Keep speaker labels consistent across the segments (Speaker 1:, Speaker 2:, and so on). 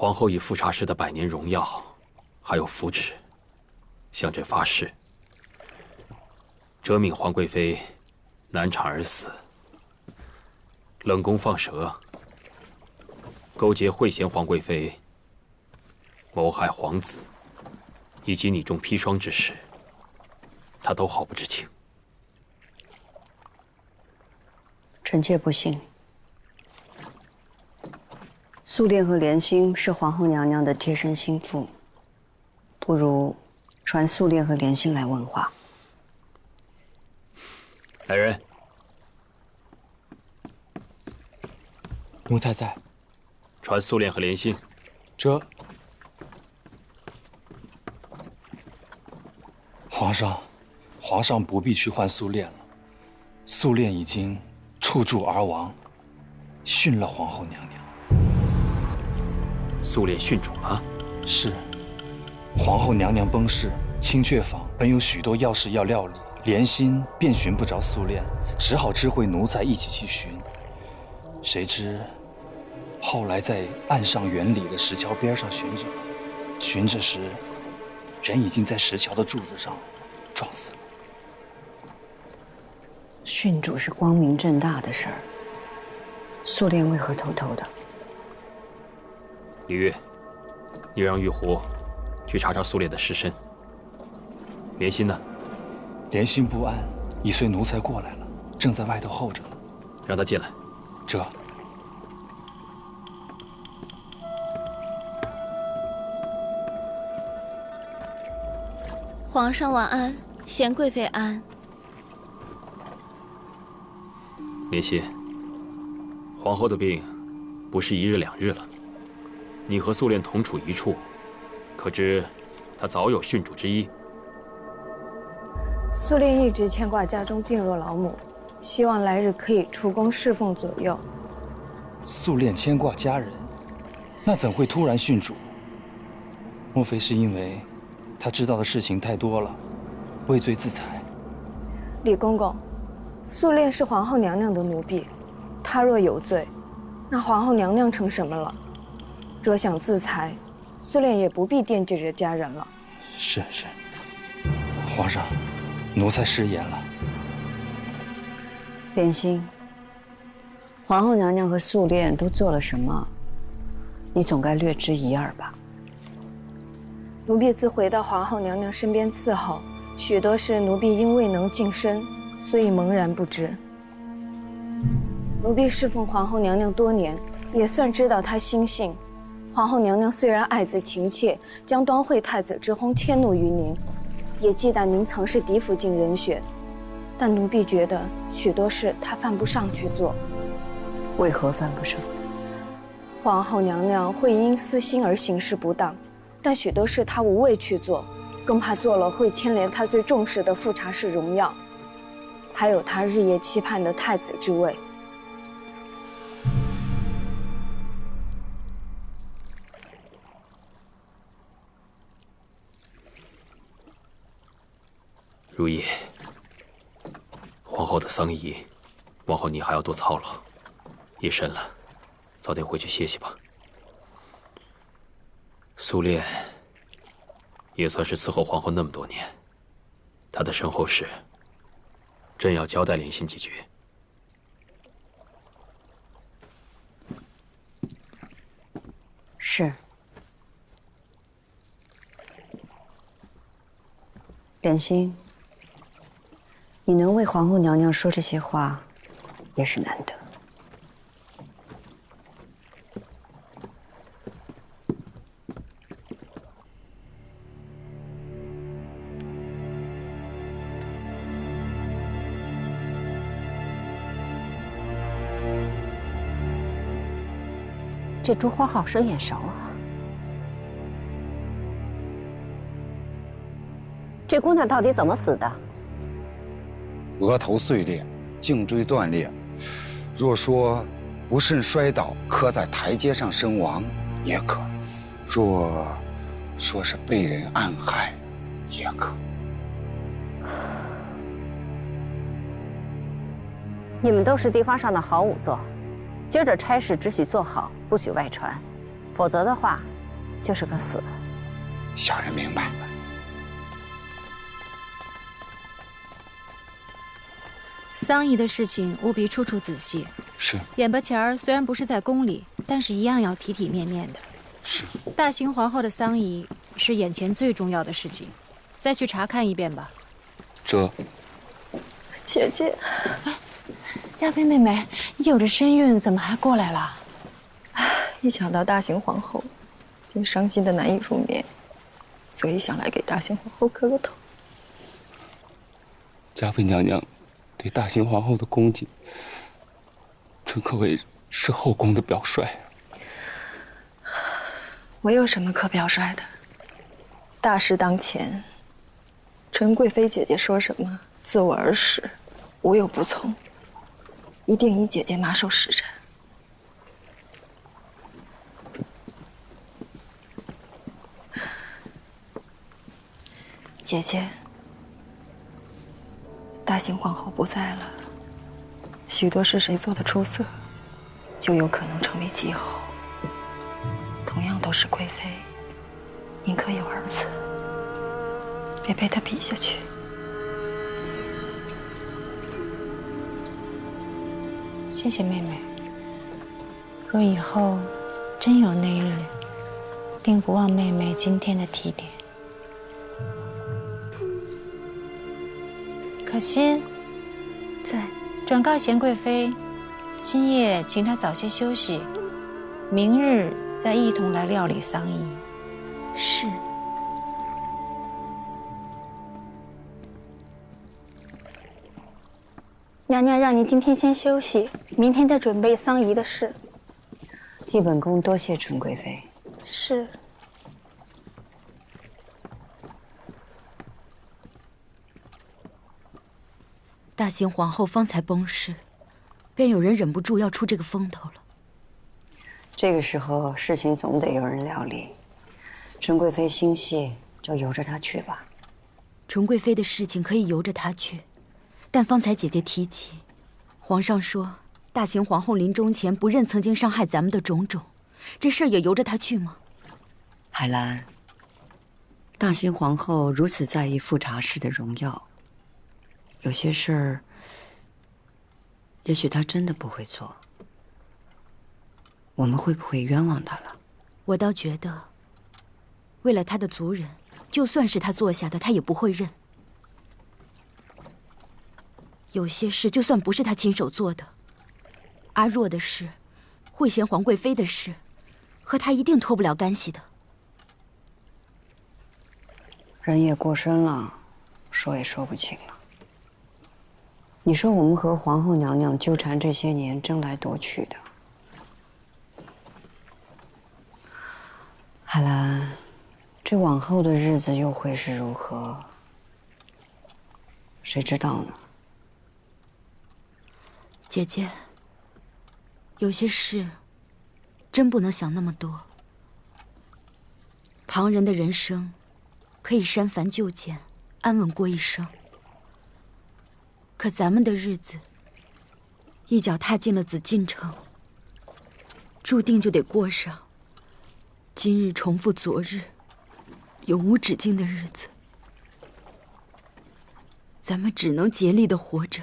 Speaker 1: 皇后以富察氏的100年荣耀，还有福祉，向朕发誓，折命皇贵妃难产而死，冷宫放蛇，勾结惠贤皇贵妃，谋害皇子，以及你中砒霜之事，她都毫不知情。
Speaker 2: 臣妾不信。素殿和莲心是皇后娘娘的贴身心腹，不如传素殿和莲心来问话。
Speaker 1: 来人，
Speaker 3: 奴才在。
Speaker 1: 传素殿和莲心。
Speaker 3: 这。皇上不必去唤素殿了，素殿已经触柱而亡，殉了皇后娘娘。
Speaker 1: 素殿殉主了？
Speaker 3: 是。皇后娘娘崩逝，清阙坊本有许多要事要料理，莲心便寻不着素殿，只好知会奴才一起去寻。谁知后来在岸上远里的石桥边上寻着时，人已经在石桥的柱子上撞死了。
Speaker 2: 殉主是光明正大的事儿，素殿为何偷偷的？
Speaker 1: 李煜，你让玉壶去查查素殿的尸身。莲心呢？
Speaker 3: 莲心不安，已随奴才过来了，正在外头候着呢。
Speaker 1: 让他进来。
Speaker 3: 这。
Speaker 4: 皇上晚安，贤贵妃安。
Speaker 1: 莲心，皇后的病不是1日2日了，你和素殿同处一处，可知她早有殉主之意？
Speaker 5: 素殿一直牵挂家中病弱老母，希望来日可以出宫侍奉左右。
Speaker 3: 素殿牵挂家人，那怎会突然殉主？莫非是因为她知道的事情太多了，畏罪自裁？
Speaker 5: 李公公，素殿是皇后娘娘的奴婢，她若有罪，那皇后娘娘成什么了？若想自裁，素殿也不必惦记着家人了。
Speaker 3: 是，皇上，奴才失言了。
Speaker 2: 莲心，皇后娘娘和素殿都做了什么？你总该略知一二吧？
Speaker 5: 奴婢自回到皇后娘娘身边伺候，许多事奴婢因未能近身，所以茫然不知。奴婢侍奉皇后娘娘多年，也算知道她心性。皇后娘娘虽然爱子情切，将端惠太子之薨迁怒于您，也忌惮您曾是嫡府进人选，但奴婢觉得许多事她犯不上去做。
Speaker 2: 为何犯不上？
Speaker 5: 皇后娘娘会因私心而行事不当，但许多事她无谓去做，更怕做了会牵连她最重视的富察氏荣耀，还有她日夜期盼的太子之位。
Speaker 1: 如意，皇后的丧仪，往后你还要多操劳。夜深了，早点回去歇息吧。素殿也算是伺候皇后那么多年，她的身后事，朕要交代莲心几句。
Speaker 2: 是。莲心，你能为皇后娘娘说这些话，也是难得。
Speaker 6: 这珠花好生眼熟啊！这姑娘到底怎么死的？
Speaker 7: 额头碎裂，颈椎断裂。若说不慎摔倒，磕在台阶上身亡，也可；若说是被人暗害，也可。
Speaker 6: 你们都是地方上的好仵作，今儿这差事只许做好，不许外传，否则的话，就是个死。
Speaker 7: 小人明白。
Speaker 8: 丧仪的事情务必处处仔细。
Speaker 3: 是。
Speaker 8: 眼巴前儿虽然不是在宫里，但是一样要体体面面的。
Speaker 3: 是。
Speaker 8: 大行皇后的丧仪是眼前最重要的事情，再去查看一遍吧。
Speaker 3: 这。
Speaker 5: 姐姐，
Speaker 8: 嘉妃妹妹，你有着身孕，怎么还过来了？
Speaker 5: 一想到大行皇后，便伤心的难以入眠，所以想来给大行皇后磕个头。
Speaker 9: 嘉妃娘娘对大行皇后的恭敬，这可谓是后宫的表率。
Speaker 5: 我有什么可表率的？大事当前，纯贵妃姐姐说什么，自我而始，无有不从，一定以姐姐马首是瞻。姐姐，大行皇后不在了，许多事谁做得出色，就有可能成为继后。同样都是贵妃，宁可有儿子，别被他比下去。
Speaker 8: 谢谢妹妹。若以后真有那日，定不忘妹妹今天的提点。可心
Speaker 2: 在，
Speaker 8: 转告贤贵妃，今夜请她早些休息，明日再一同来料理丧仪。
Speaker 2: 是。
Speaker 6: 娘娘让您今天先休息，明天再准备丧仪的事。
Speaker 2: 替本宫多谢纯贵妃。
Speaker 6: 是。
Speaker 10: 大行皇后方才崩逝，便有人忍不住要出这个风头了。
Speaker 2: 这个时候事情总得有人料理，纯贵妃心细，就由着她去吧。
Speaker 10: 纯贵妃的事情可以由着她去，但方才姐姐提起，皇上说大行皇后临终前不认曾经伤害咱们的种种，这事儿也由着她去吗？
Speaker 2: 海兰，大行皇后如此在意富察氏的荣耀，有些事儿，也许她真的不会做。我们会不会冤枉她了？
Speaker 10: 我倒觉得，为了她的族人，就算是她做下的，她也不会认。有些事就算不是她亲手做的，阿若的事，惠贤皇贵妃的事，和她一定脱不了干系的。
Speaker 2: 人也过身了，说也说不清了。你说我们和皇后娘娘纠缠这些年，争来夺去的，海兰，这往后的日子又会是如何？谁知道呢？
Speaker 10: 姐姐，有些事真不能想那么多。旁人的人生可以删繁就简，安稳过一生，可咱们的日子一脚踏进了紫禁城，注定就得过上今日重复昨日，永无止境的日子。咱们只能竭力的活着，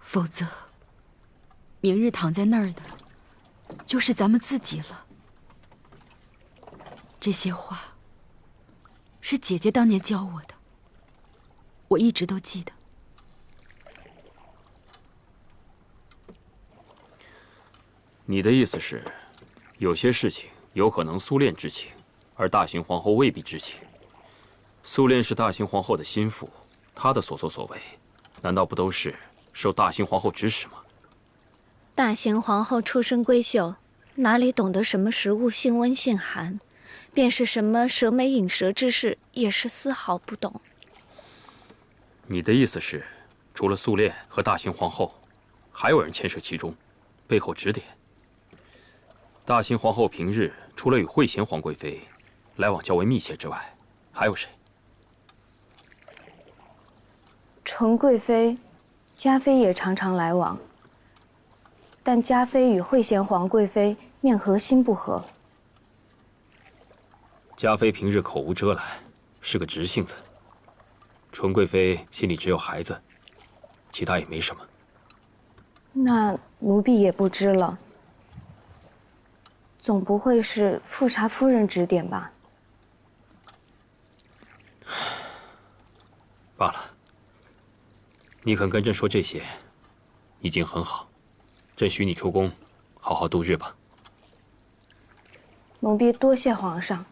Speaker 10: 否则明日躺在那儿的就是咱们自己了。这些话是姐姐当年教我的，我一直都记得。
Speaker 1: 你的意思是，有些事情有可能苏炼知情，而大行皇后未必知情。苏炼是大行皇后的心腹，她的所作所为，难道不都是受大行皇后指使吗？
Speaker 4: 大行皇后出身闺秀，哪里懂得什么食物性温性寒，便是什么蛇眉饮蛇之事，也是丝毫不懂。
Speaker 1: 你的意思是，除了苏炼和大行皇后，还有人牵涉其中，背后指点。大行皇后平日除了与惠贤皇贵妃来往较为密切之外，还有谁？
Speaker 5: 纯贵妃、嘉妃也常常来往，但嘉妃与惠贤皇贵妃面和心不和。
Speaker 1: 嘉妃平日口无遮拦，是个直性子。纯贵妃心里只有孩子，其他也没什么。
Speaker 5: 那奴婢也不知了。总不会是富察夫人指点吧？
Speaker 1: 罢了，你肯跟朕说这些，已经很好。朕许你出宫，好好度日吧。
Speaker 5: 奴婢多谢皇上。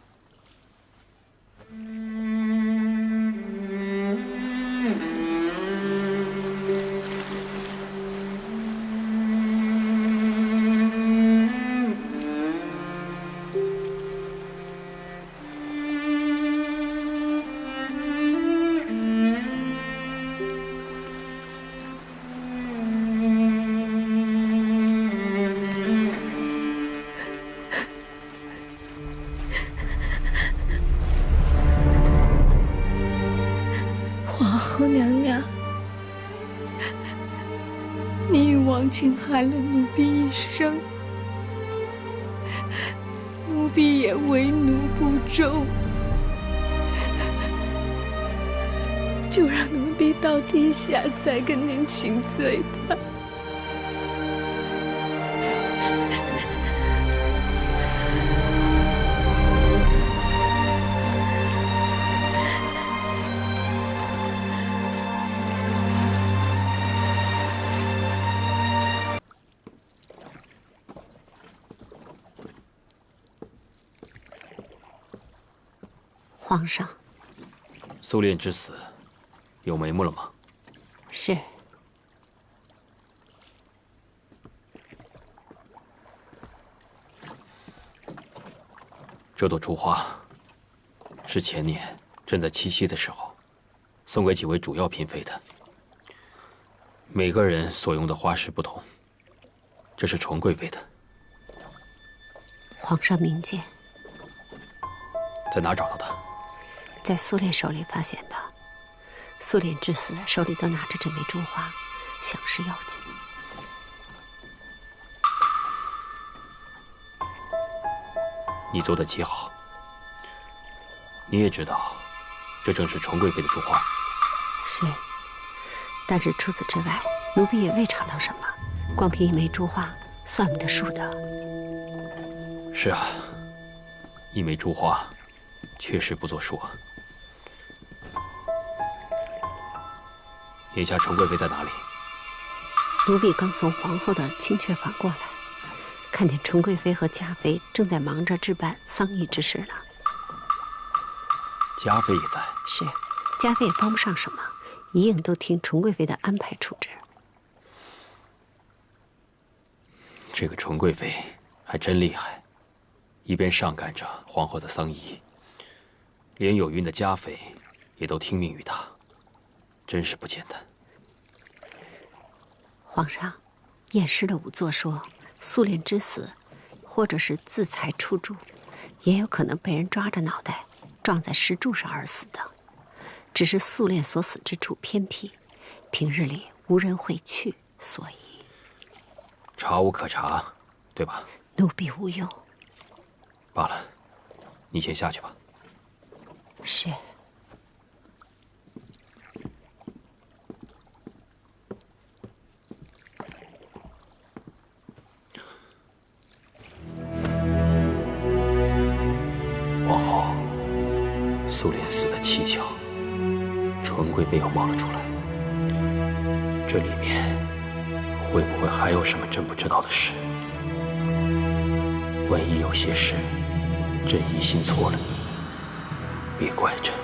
Speaker 11: 侵害了奴婢一生，奴婢也为奴不忠，就让奴婢到地下再跟您请罪吧。
Speaker 12: 皇上，
Speaker 1: 苏炼之死有眉目了吗？
Speaker 12: 是。
Speaker 1: 这朵烛花是前年朕在七夕的时候送给几位主要嫔妃的。每个人所用的花式不同，这是纯贵妃的。
Speaker 12: 皇上明鉴。
Speaker 1: 在哪找到的？
Speaker 12: 在苏炼手里发现的。苏炼之死手里都拿着这枚珠花，想是要紧。
Speaker 1: 你做得极好。你也知道，这正是纯贵妃的珠花。
Speaker 12: 是，但是除此之外，奴婢也未查到什么。光凭一枚珠花，算不得数的。
Speaker 1: 是啊，一枚珠花，确实不作数啊。眼下纯贵妃在哪里？
Speaker 12: 奴婢刚从皇后的清阙坊过来，看见纯贵妃和嘉妃正在忙着置办丧仪之事呢。
Speaker 1: 嘉妃也在。
Speaker 12: 是，嘉妃也帮不上什么，一应都听纯贵妃的安排处置。
Speaker 1: 这个纯贵妃还真厉害，一边上赶着皇后的丧仪，连有孕的嘉妃也都听命于她，真是不简单。
Speaker 12: 皇上，验尸的仵作说，苏炼之死，或者是自裁出柱，也有可能被人抓着脑袋撞在石柱上而死的。只是苏炼所死之处偏僻，平日里无人会去，所以
Speaker 1: 查无可查，对吧？
Speaker 12: 奴婢无用。
Speaker 1: 罢了，你先下去吧。
Speaker 12: 是。
Speaker 1: 皇后，苏炼死的蹊跷，纯贵妃又冒了出来，这里面会不会还有什么朕不知道的事？万一有些事，朕疑心错了你，别怪朕。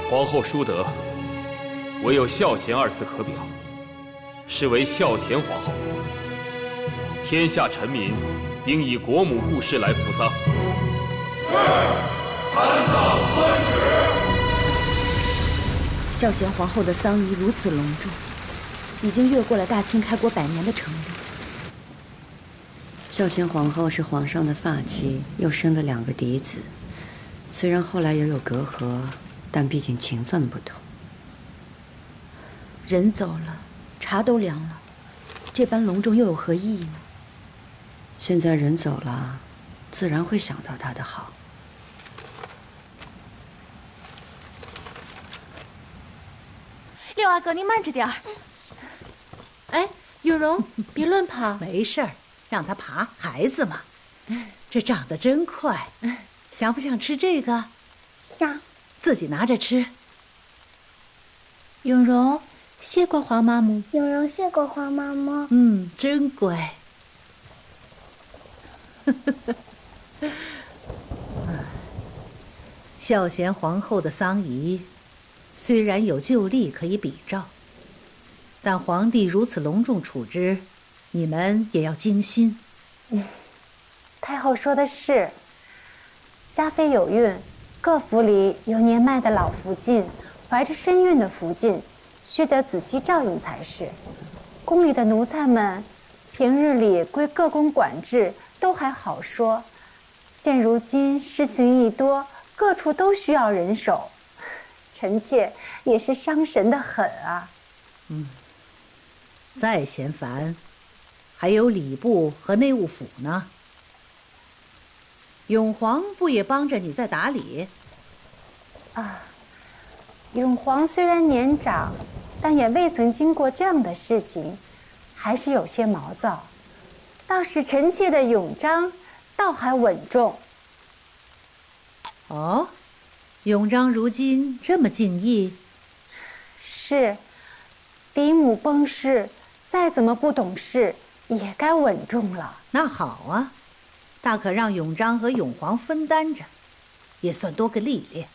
Speaker 1: 皇后淑德，唯有孝贤二字可表，是为孝贤皇后。天下臣民应以国母故事来扶丧。
Speaker 13: 是，臣等遵旨。
Speaker 10: 孝贤皇后的丧仪如此隆重，已经越过了大清开国100年的成立。
Speaker 2: 孝贤皇后是皇上的发妻，又生了2个嫡子。虽然后来也有隔阂，但毕竟情分不同。
Speaker 10: 人走了，茶都凉了，这般隆重又有何意义呢？
Speaker 2: 现在人走了，自然会想到他的好。
Speaker 14: 六阿哥，您慢着点儿。
Speaker 15: 哎，永荣，别乱跑。
Speaker 14: 没事儿，让他爬，孩子嘛。这长得真快。想不想吃这个？
Speaker 6: 想。
Speaker 14: 自己拿着吃。
Speaker 15: 永荣，谢过黄妈母。
Speaker 6: 永荣谢过黄妈妈。
Speaker 14: 真乖。孝贤皇后的丧仪，虽然有旧例可以比照，但皇帝如此隆重处置，你们也要精心。
Speaker 6: 太后说的是。家妃有孕，各府里有年迈的老福晋，怀着身孕的福晋，须得仔细照应才是。宫里的奴才们，平日里归各宫管制，都还好说。现如今事情一多，各处都需要人手，臣妾也是伤神的很啊。
Speaker 14: 再嫌烦，还有礼部和内务府呢。永皇不也帮着你在打理？
Speaker 6: 啊，永皇虽然年长，但也未曾经过这样的事情，还是有些毛躁。倒是臣妾的永璋，倒还稳重。
Speaker 14: 哦，永璋如今这么敬意？
Speaker 6: 是，嫡母崩逝，再怎么不懂事，也该稳重了。
Speaker 14: 那好啊。大可让永璋和永皇分担着，也算多个历练。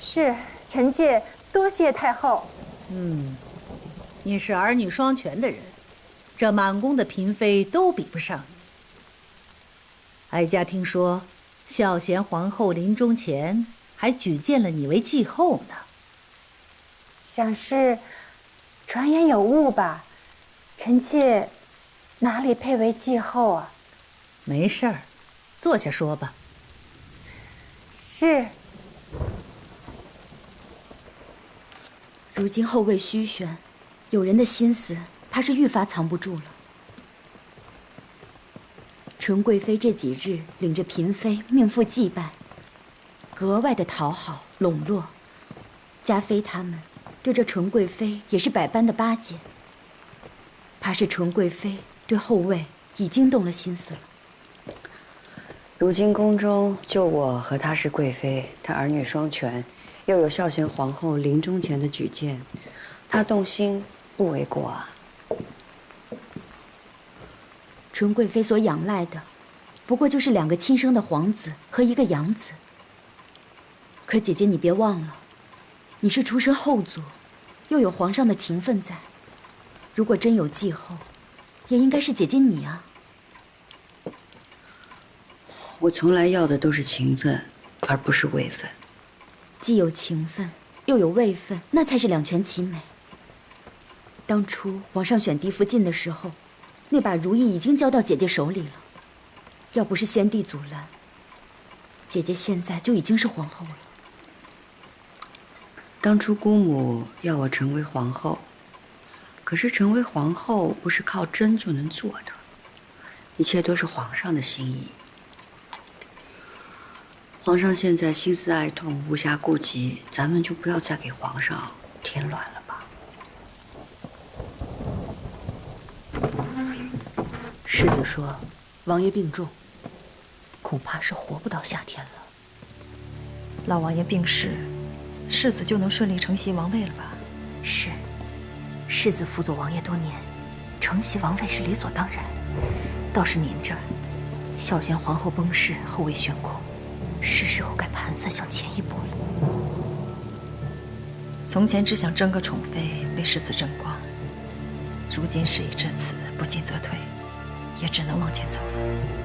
Speaker 6: 是，臣妾多谢太后。
Speaker 14: 你是儿女双全的人，这满宫的嫔妃都比不上你。哀家听说，孝贤皇后临终前还举荐了你为继后呢。
Speaker 6: 想是传言有误吧？臣妾哪里配为继后啊？
Speaker 14: 没事儿，坐下说吧。
Speaker 6: 是。
Speaker 10: 如今后位虚悬，有人的心思怕是愈发藏不住了。纯贵妃这几日领着嫔妃命妇祭拜，格外的讨好笼络，嘉妃他们对这纯贵妃也是百般的巴结。怕是纯贵妃对后位已经动了心思了。
Speaker 2: 如今宫中就我和她是贵妃，她儿女双全，又有孝贤皇后临终前的举荐，她动心不为过啊。
Speaker 10: 纯贵妃所仰赖的，不过就是2个亲生的皇子和1个养子。可姐姐你别忘了，你是出身后族，又有皇上的情分在。如果真有继后，也应该是姐姐你啊。
Speaker 2: 我从来要的都是情分，而不是位分。
Speaker 10: 既有情分，又有位分，那才是两全其美。当初皇上选嫡福晋的时候，那把如意已经交到姐姐手里了。要不是先帝阻拦，姐姐现在就已经是皇后了。
Speaker 2: 当初姑母要我成为皇后，可是成为皇后不是靠争就能做的，一切都是皇上的心意。皇上现在心思爱痛，无暇顾及，咱们就不要再给皇上添乱了吧。
Speaker 15: 世子说，王爷病重，恐怕是活不到夏天了。
Speaker 16: 老王爷病逝，世子就能顺利承袭王位了吧？
Speaker 15: 是，世子辅佐王爷多年，承袭王位是理所当然。倒是您这儿，孝贤皇后崩逝，后位悬空，
Speaker 16: 是时候该盘算向前一步了。
Speaker 2: 从前只想争个宠妃，为世子争光，如今事已至此，不进则退，也只能往前走了。